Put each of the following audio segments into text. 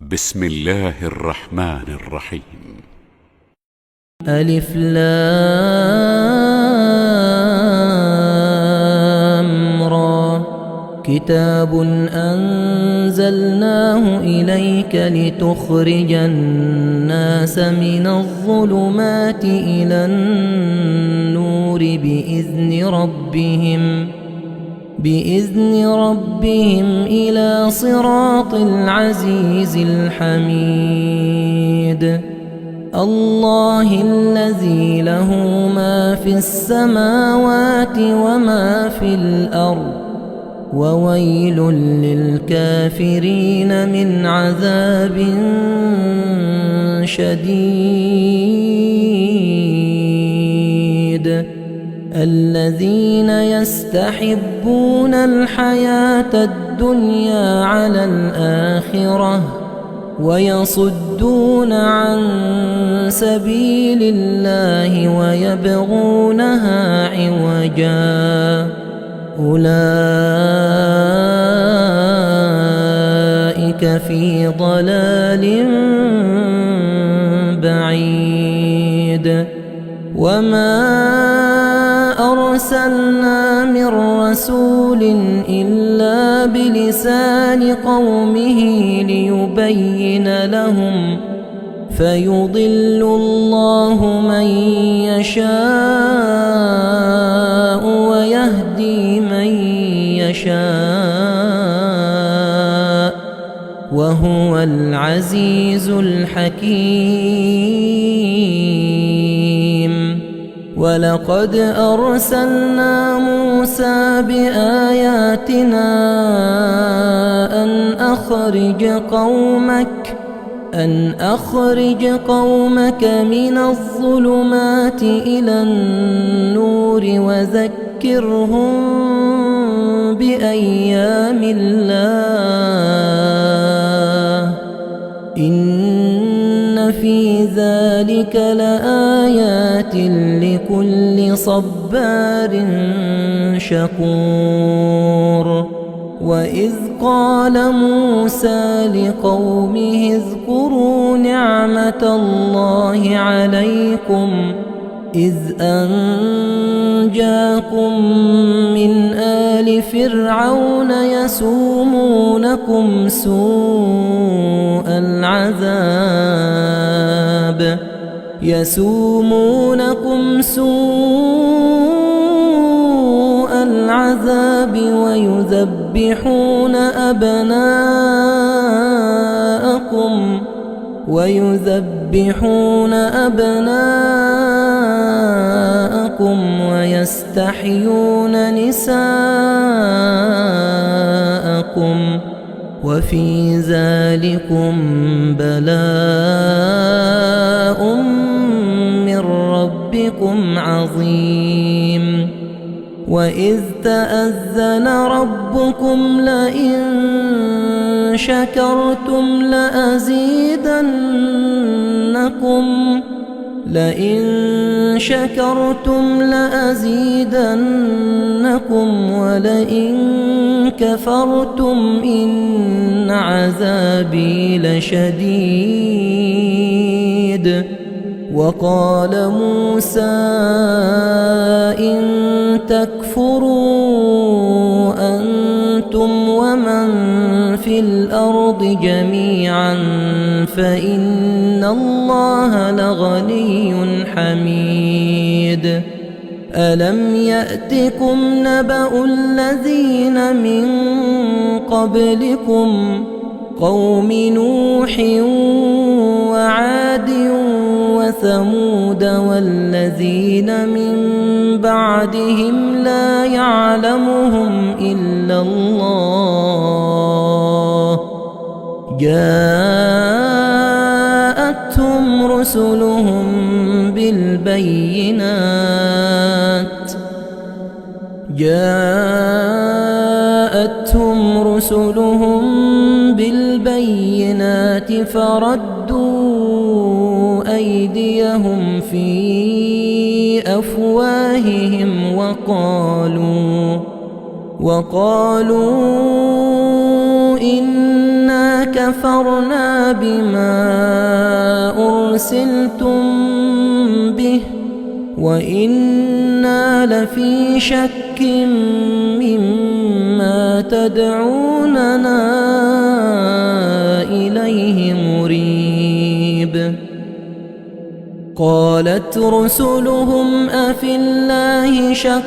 بسم الله الرحمن الرحيم. ألف لام را. كتاب أنزلناه إليك لتخرج الناس من الظلمات إلى النور بإذن ربهم إلى صراط العزيز الحميد. الله الذي له ما في السماوات وما في الأرض، وويل للكافرين من عذاب شديد. الذين يستحبون الحياة الدنيا على الآخرة ويصدون عن سبيل الله ويبغونها عوجا، أولئك في ضلال بعيد. وما أرسلنا من رسول إلا بلسان قومه ليبين لهم، فيضل الله من يشاء ويهدي من يشاء، وهو العزيز الحكيم. ولقد أرسلنا موسى بآياتنا أن أخرج قومك من الظلمات إلى النور وذكرهم بأيام الله، إن في ذلك لآيات لكل صبار شكور. وإذ قال موسى لقومه اذكروا نعمة الله عليكم إذ أنجاكم من آل فرعون يسومونكم سوء العذاب ويذبحون أبناءكم ويستحيون نساءكم، وفي ذلكم بلاء من ربكم عظيم. وإذ تأذن ربكم لئن شكرتم لأزيدنكم ولئن كفرتم إن عذابي لشديد. وقال موسى إن تكفروا أنتم ومن في الأرض جميعا فإن الله لغني حميد. ألم يأتكم نبأ الذين من قبلكم قوم نوح وعاد وثمود والذين من بعدهم لا يعلمهم إلا الله، جاءتهم رسلهم بالبينات فردوا أيديهم في أفواههم وقالوا إنا كفرنا بما أرسلتم به وإنا لفي شك مما تدعوننا إليه مريب. قالت رسلهم أفي الله شك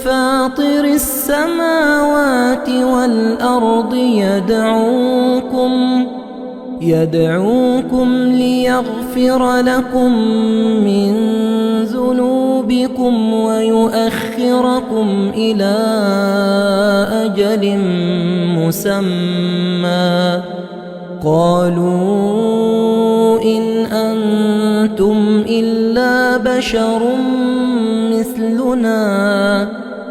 فاطر السماوات والأرض يدعوكم ليغفر لكم من ذنوبكم ويؤخركم إلى أجل مسمى. قالوا إن أنتم إلا بشر مثلنا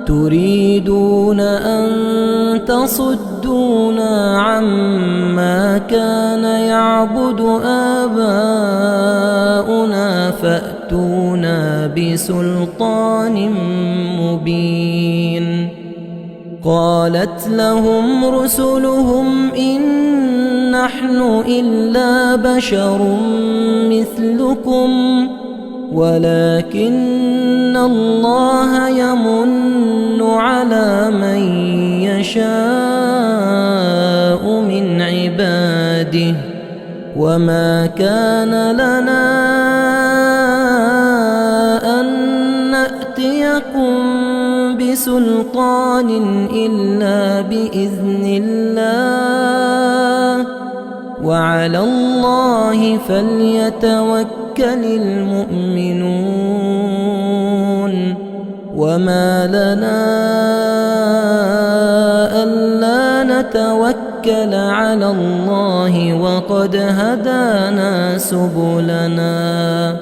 تريدون أن تصدونا عما كان يعبد آباؤنا فأتونا بسلطان مبين. قالت لهم رسلهم إن نحن إلا بشر مثلكم ولكن الله يمن على من يشاء من عباده وما كان لنا أن نأتيكم بسلطان إلا بإذن الله وعلى الله فليتوكل المؤمنون. وما لنا ألا نتوكل على الله وقد هدانا سبلنا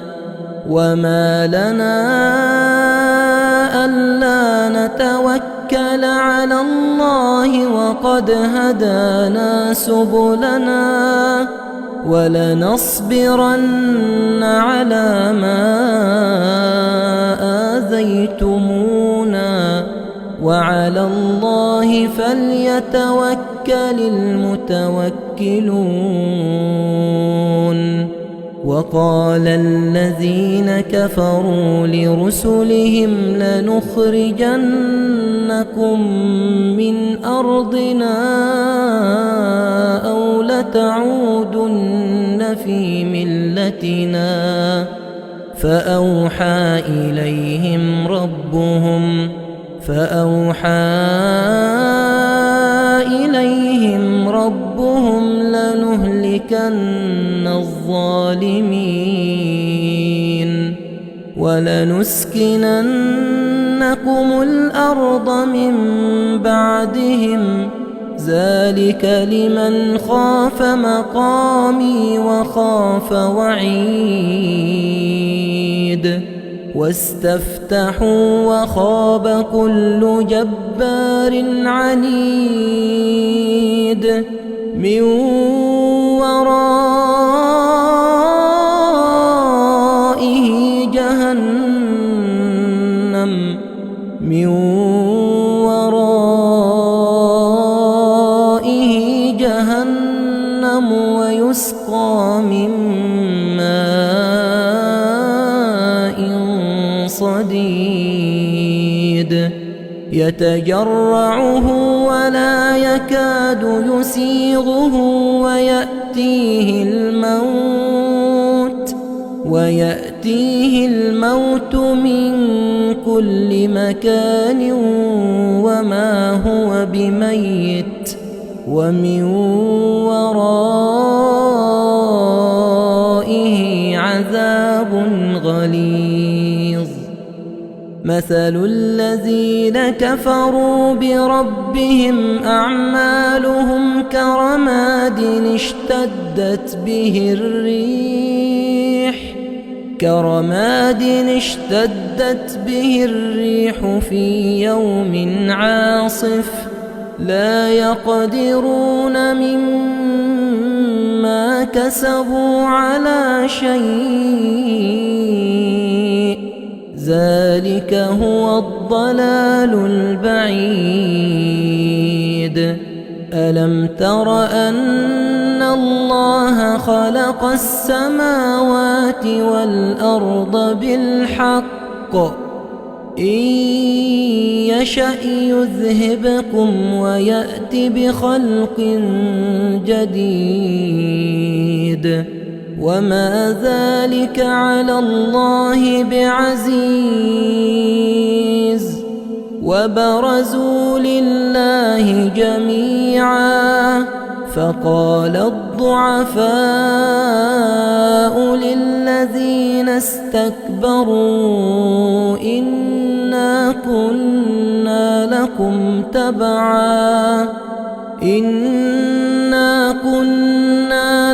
وما لنا ألا نتوكل على الله وقد هدانا سبلنا ولنصبرن على ما آذيتمونا وعلى الله فليتوكل المتوكلون. وقال الذين كفروا لرسلهم لنخرجنكم من أرضنا أو لتعودن في ملتنا فأوحى إليهم ربهم لنهلكن الظالمين ولنسكننكم الأرض من بعدهم ذلك لمن خاف مقامي وخاف وعيد. واستفتحوا وخاب كل جبار عنيد من ورائه جهنم ويسقى من ماء صديد يتجرعه ولا يكاد يسيغه ويأتيه الموت من كل مكان وما هو بميت ومن ورائه عذاب غليظ. مثل الذين كفروا بربهم أعمالهم كرماد اشتدت به الريح في يوم عاصف لا يقدرون مما كسبوا على شيء ذلك هو الضلال البعيد. ألم تر أن الله خلق السماوات والأرض بالحق إن يشأ يذهبكم ويأت بخلق جديد وما ذلك على الله بعزيز وبرزوا لله جميعا فقال الضعفاء للذين استكبروا إنا كنا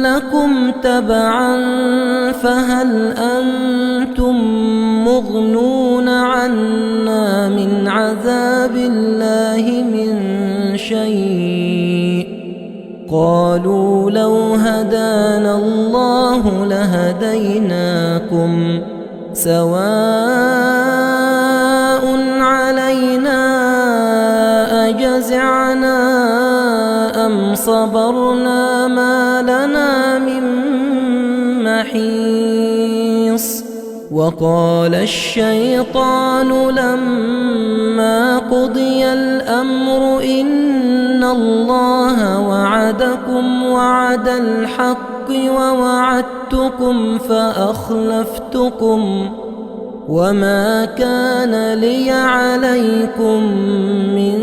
لكم تبعا فهل أنتم مغنون عنا من عذاب الله من شيء قالوا لو هدانا الله لهديناكم سواء علينا أجزعنا أم صبرنا ما لنا من محيص وقال الشيطان لما قضي الأمر إن الله وعدكم وعد الحق ووعدتكم فأخلفتكم وما كان لي عليكم من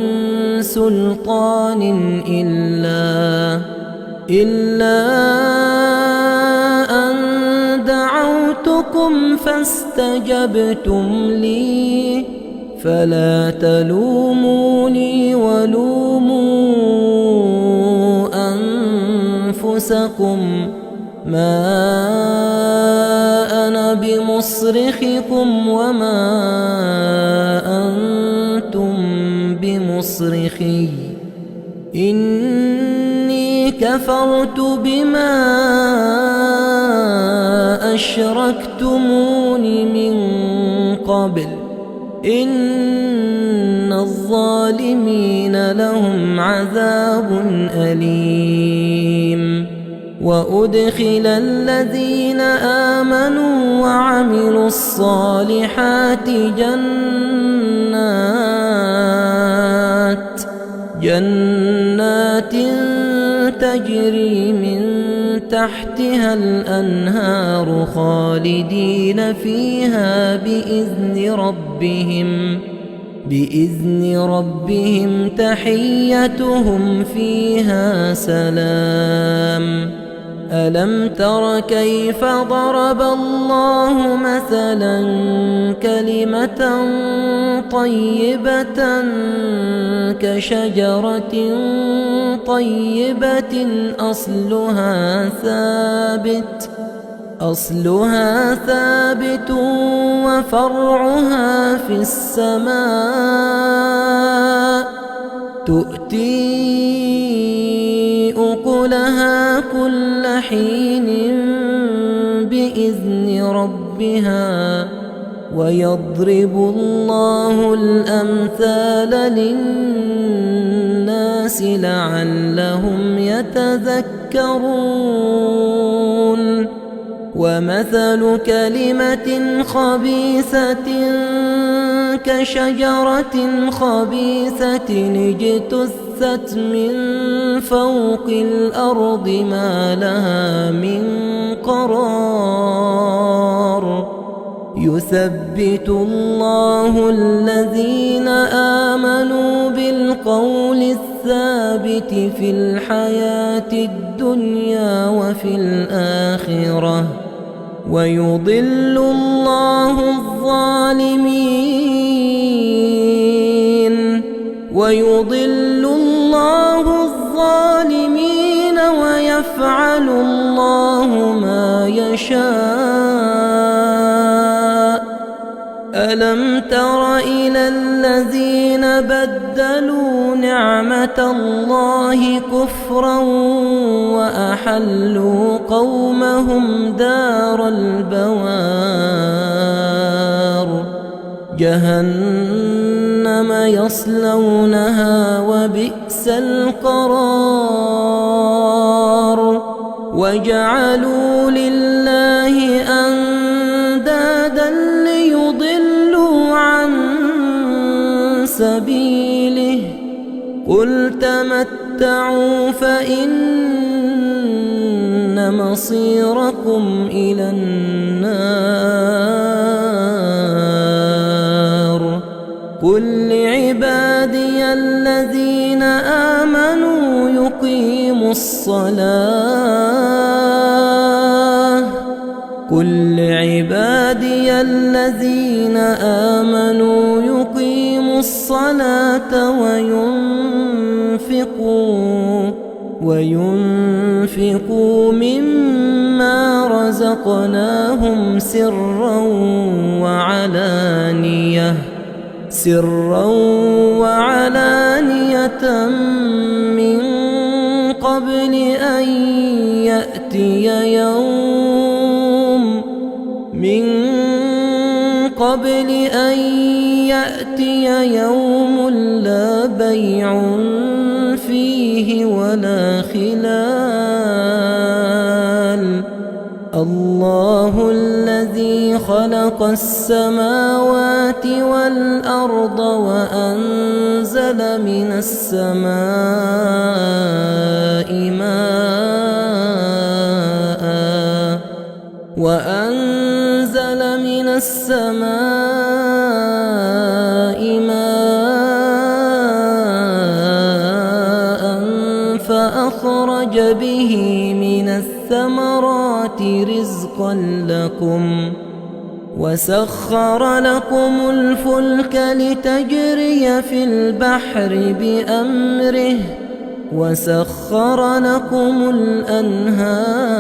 سلطان إلا أن دعوتكم فاستجبتم لي فلا تلوموني ولوموا أنفسكم ما أنا بمصرخكم وما أنتم بمصرخي إني كفرت بما أشركتمون من قبل إن الظالمين لهم عذاب أليم وأدخل الذين آمنوا وعملوا الصالحات جنات تجري من تحتها الأنهار خالدين فيها بإذن ربهم تحيتهم فيها سلام ألم تر كيف ضرب الله مثلا كلمة طيبة كشجرة طيبة أصلها ثابت وفرعها في السماء تؤتي أكلها كل حين بإذن ربها ويضرب الله الأمثال للناس لعلهم يتذكرون ومثل كلمة خبيثة كشجرة خبيثة اجتثت من فوق الأرض ما لها من قرار يثبت الله الذين آمنوا بالقول الثابت في الحياة الدنيا وفي الآخرة ويضل الله الظالمين ويفعل الله ما يشاء ألم تر إلى الذين بدلوا نعمة الله كفرا وأحلوا قومهم دار البوار جهنم يصلونها وبئس القرار وجعلوا لله أندادا ليضلوا عن سبيله قل تمتعوا فإن مصيركم إلى النار قل لعبادي الذين آمنوا يقيموا الصلاة قل لعبادي الذين آمنوا يقيموا الصلاة وينفقوا مما رزقناهم سرا وعلانية من قبل أن يأتي يوم لا بيع فيه ولا خلال الله الذي خلق السماوات والأرض وأنزل من السماء ماء فأخرج به من الثمرات رزقا لكم وسخر لكم الفلك لتجري في البحر بأمره وسخر لكم الأنهار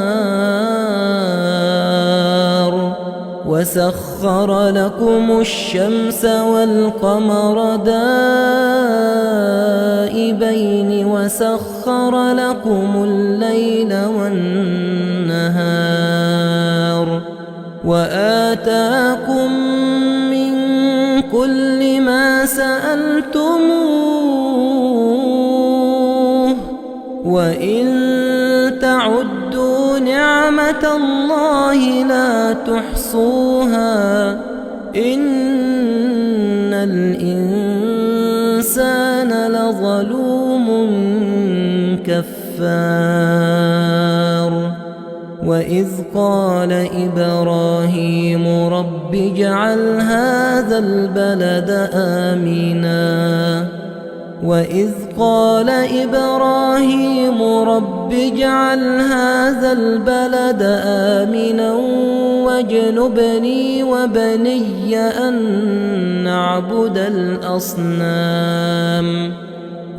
وسخر لكم الشمس والقمر دائبين وسخر لكم الليل والنهار وآتاكم من كل ما سألتموه وإن تعدوا نعمة الله لا تحصوها إن الإنسان لظلوم كفار وإذ قال إبراهيم رب اجعل هذا البلد آمنا وإذ قال إبراهيم رب اجعل هذا البلد آمنا واجنبني وبني أن نعبد الأصنام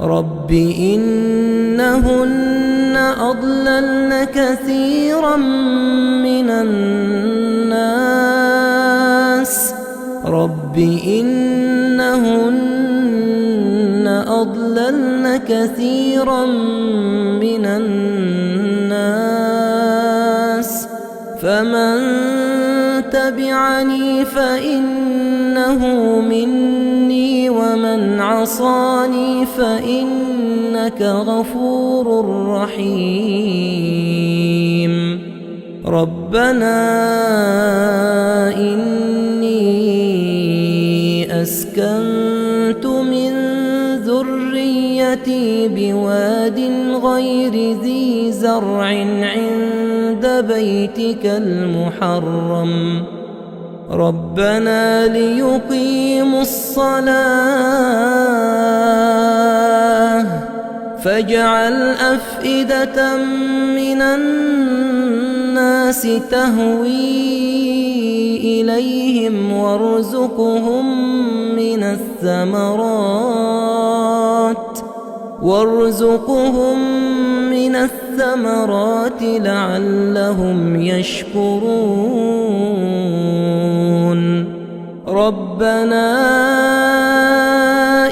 رب إنهن أضللن كثيرا من الناس رب إنهن أضللن كثيرا من الناس فمن تبعني فإنه مني ومن عصاني فإنك غفور رحيم ربنا إني أسكنت من ذريتي بواد غير ذي زرع عند بيتك المحرم ربنا ليقيموا الصلاة فاجعل أفئدة من الناس تهوي إليهم وارزقهم من الثمرات لعلهم يشكرون ربنا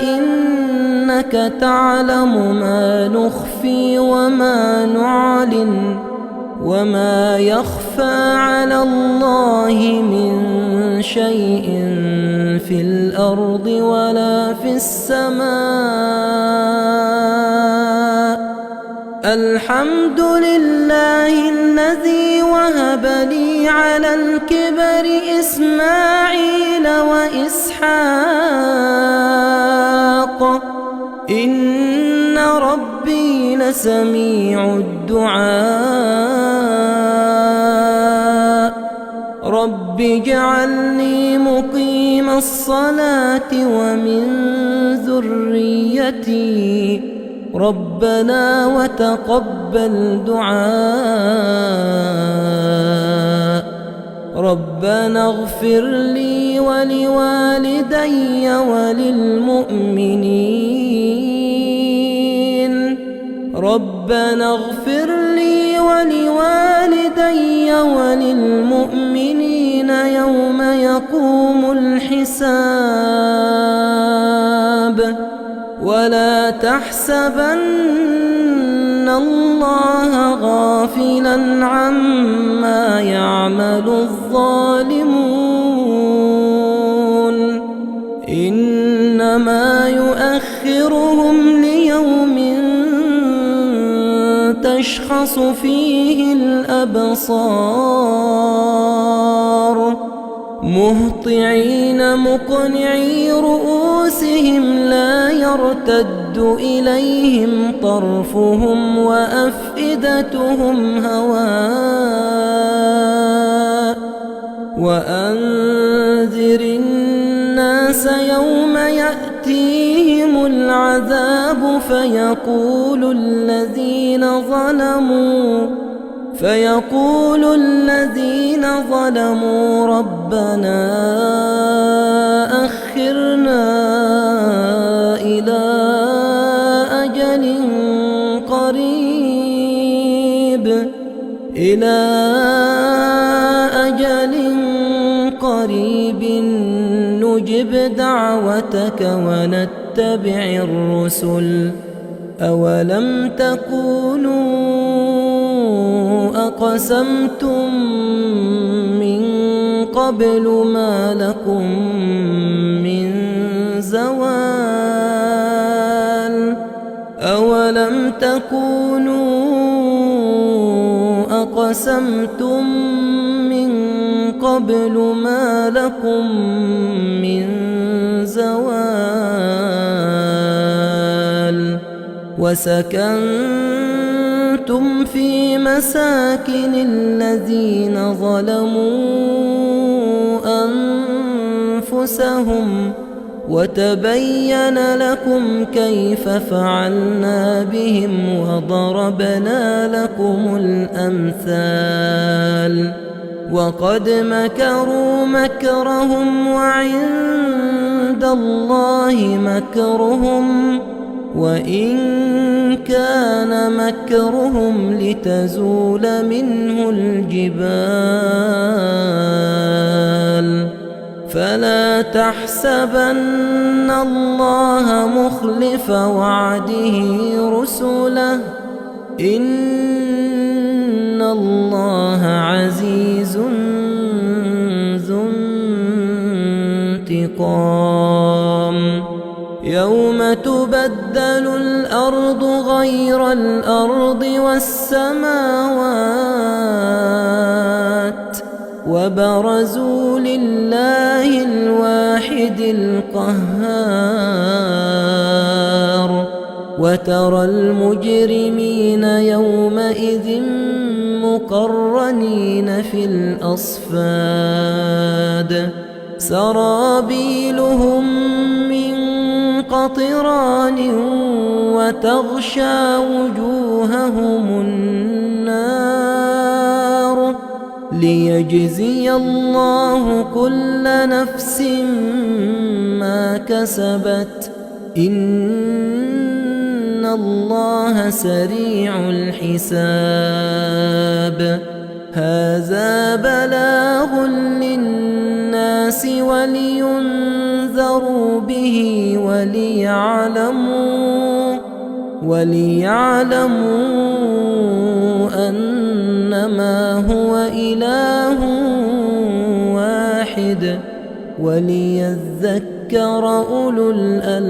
إنك تعلم ما نخفي وما نعلن وما يخفى على الله من شيء في الأرض الأرض ولا في السماء. الحمد لله الذي وهب لي على الكبر إسماعيل وإسحاق إن ربي لسميع الدعاء. رب اجعلني مقيم الصلاة ومن ذريتي ربنا وتقبل دعاء. ربنا اغفر لي ولوالدي وللمؤمنين. ربنا اغفر لي ولوالدي وللمؤمنين يوم يقوم الحساب. ولا تحسبن الله غافلا عما يعمل الظالمون إنما يؤخرهم ليوم تشخص فيه الأبصار مهطعين مقنعي رؤوسهم لا يرتد إليهم طرفهم وأفئدتهم هواء. وأنذر الناس يوم يأتيهم العذاب فيقول الذين ظلموا ربنا أخرنا إلى أجل قريب نجب دعوتك ونتبع الرسل أولم تكونوا أقسمتم من قبل ما لكم من زوال. أولم تكونوا أقسمتم من قبل ما لكم من زوال. وسكنتم في مساكن الذين ظلموا أنفسهم وتبين لكم كيف فعلنا بهم وضربنا لكم الأمثال. وقد مكروا مكرهم وعند الله مكرهم وإن كان مكرهم لتزول منه الجبال. فلا تحسبن الله مخلف وعده رسله إن الله عزيز ذو انتقام. يوم تبدل الأرض غير الأرض والسماوات وبرزوا لله الواحد القهار. وترى المجرمين يومئذ مقرنين في الأصفاد سرابيلهم من قطران وتغشى وجوههم النار ليجزي الله كل نفس ما كسبت إن الله سريع الحساب. هذا بلاغ للناس ولينذروا به وليعلموا أنما هو إله واحد وليذكر ليذكر أولو الألباب.